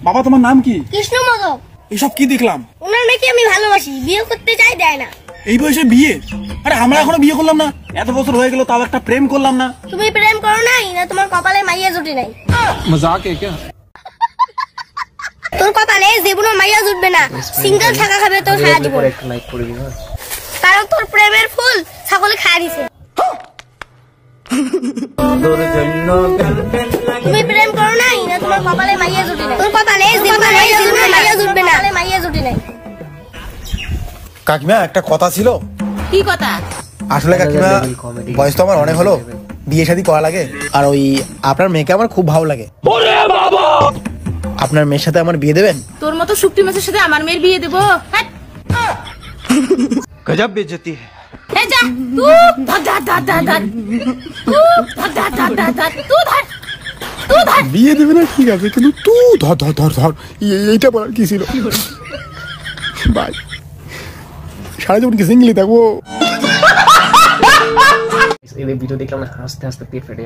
বাবা তোমার নাম কি? কৃষ্ণ মোদক। এসব কি দেখলাম? ওনার নাকি আমি ভালোবাসি, বিয়ে করতে চাই, দেয় না। এই বয়সে বিয়ে? আরে আমরা এখনো বিয়ে করলাম না, এত বছর হয়ে গেল তাও একটা প্রেম করলাম না। তুমি প্রেম করো নাই না তোমার কপালে মাইয়া জুটে নাই? মজাক है क्या? তোর কপালে জীবনে মাইয়া জুটবে না, সিঙ্গেল থাকা খাবে তোর সারা জীবন। কারণ তোর প্রেমের ফুল ছাগলে খায় দিছে। তুমি প্রেম করো নাই না তোমার কপালে মাইয়া জুটে নাই? তোর কপালে জীবনে মাইয়া জুটবে না, মাইয়া জুটে নাই। কাকিমা একটা কথা ছিল। কি কথা? আসলে কাকিমা বয়স তো আমার অনেক হলো, বিয়ে শাদী করা লাগে। আর ওই আপনার মেয়েকে আমার খুব ভালো লাগে। আপনার মেয়ের সাথে আমার বিয়ে দেবেন? তোর মতো শুকটি মাছের সাথে আমার মেয়ের বিয়ে দেবো? গজব বেইজ্জতি है। এই যা তুই ধর বিয়ে দেবে না ঠিক আছে, কিন্তু তুই ধর ধর ধর ধর এইটা বলার কি ছিল? ভাই সারা জীবন কি সিঙ্গেলই থাকবো? এই ভিডিও দেখলাম হাসতে হাসতে পেট ফেটে